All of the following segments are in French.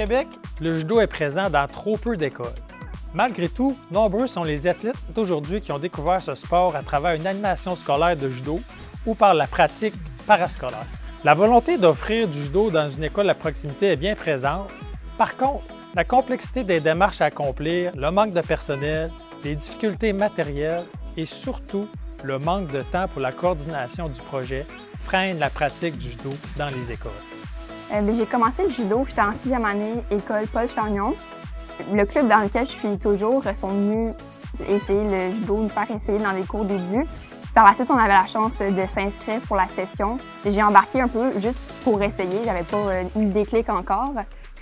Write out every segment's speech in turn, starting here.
Québec, le judo est présent dans trop peu d'écoles. Malgré tout, nombreux sont les athlètes d'aujourd'hui qui ont découvert ce sport à travers une animation scolaire de judo ou par la pratique parascolaire. La volonté d'offrir du judo dans une école à proximité est bien présente. Par contre, la complexité des démarches à accomplir, le manque de personnel, les difficultés matérielles et surtout le manque de temps pour la coordination du projet freinent la pratique du judo dans les écoles. J'ai commencé le judo, j'étais en 6e année, école Paul Chagnon. Le club dans lequel je suis toujours sont venus essayer le judo, nous faire essayer dans les cours d'édu. Par la suite, on avait la chance de s'inscrire pour la session. J'ai embarqué un peu juste pour essayer, j'avais pas eu le déclic encore.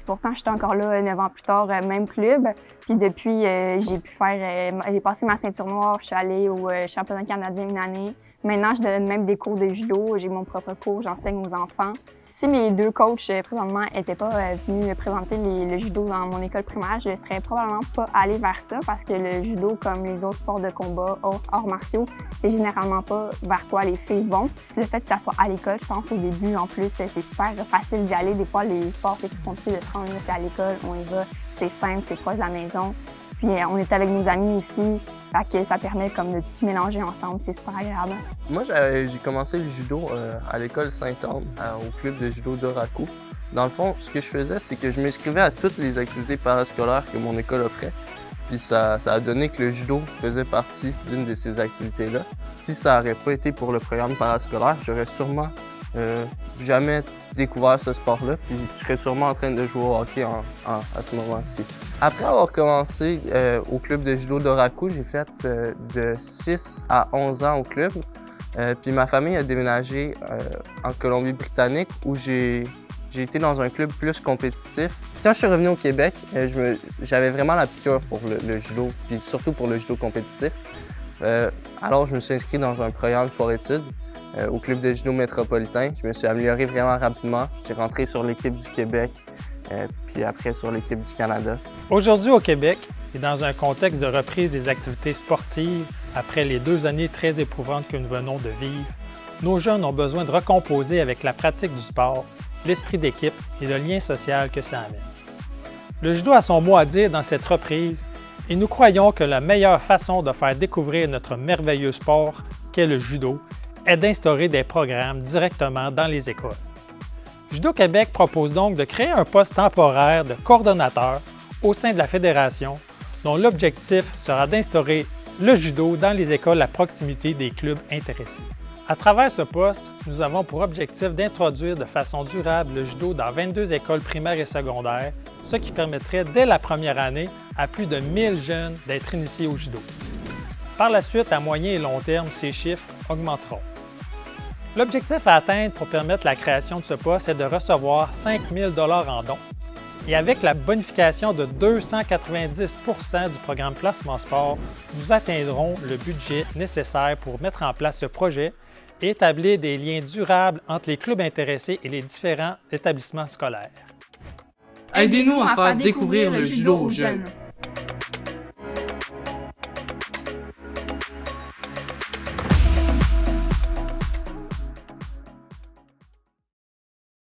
Pourtant, j'étais encore là 9 ans plus tard, même club. Puis depuis, j'ai passé ma ceinture noire, je suis allée au championnat canadien une année. Maintenant, je donne même des cours de judo, j'ai mon propre cours, j'enseigne aux enfants. Si mes deux coachs, présentement, n'étaient pas venus présenter le judo dans mon école primaire, je ne serais probablement pas allée vers ça parce que le judo, comme les autres sports de combat, arts martiaux, c'est généralement pas vers quoi les filles vont. Le fait que ça soit à l'école, je pense au début, en plus, c'est super facile d'y aller. Des fois, les sports, c'est plus compliqué de se rendre, c'est à l'école, on y va, c'est simple, c'est proche de la maison. Puis on est avec nos amis aussi, fait que ça permet comme de tout mélanger ensemble, c'est super agréable. Moi, j'ai commencé le judo à l'école Sainte-Anne, au club de judo d'Oraku. Dans le fond, ce que je faisais, c'est que je m'inscrivais à toutes les activités parascolaires que mon école offrait. Puis ça a donné que le judo faisait partie d'une de ces activités-là. Si ça n'aurait pas été pour le programme parascolaire, j'aurais sûrement jamais découvert ce sport-là, puis je serais sûrement en train de jouer au hockey à ce moment-ci. Après avoir commencé au club de judo d'Oraku, j'ai fait de 6 à 11 ans au club. Puis ma famille a déménagé en Colombie-Britannique où j'ai été dans un club plus compétitif. Quand je suis revenu au Québec, j'avais vraiment la piqûre pour le judo, puis surtout pour le judo compétitif. Alors je me suis inscrit dans un programme sport-études au club de judo métropolitain. Je me suis amélioré vraiment rapidement. J'ai rentré sur l'équipe du Québec, puis après sur l'équipe du Canada. Aujourd'hui au Québec, et dans un contexte de reprise des activités sportives après les 2 années très éprouvantes que nous venons de vivre, nos jeunes ont besoin de recomposer avec la pratique du sport, l'esprit d'équipe et le lien social que ça amène. Le judo a son mot à dire dans cette reprise et nous croyons que la meilleure façon de faire découvrir notre merveilleux sport qu'est le judo est d'instaurer des programmes directement dans les écoles. Judo Québec propose donc de créer un poste temporaire de coordonnateur au sein de la fédération dont l'objectif sera d'instaurer le judo dans les écoles à proximité des clubs intéressés. À travers ce poste, nous avons pour objectif d'introduire de façon durable le judo dans 22 écoles primaires et secondaires, ce qui permettrait dès la première année à plus de 1000 jeunes d'être initiés au judo. Par la suite, à moyen et long terme, ces chiffres augmenteront. L'objectif à atteindre pour permettre la création de ce poste est de recevoir 5 000 $ en dons. Et avec la bonification de 290 % du programme Placement Sport, nous atteindrons le budget nécessaire pour mettre en place ce projet et établir des liens durables entre les clubs intéressés et les différents établissements scolaires. Aidez-nous à faire découvrir le judo aux jeunes.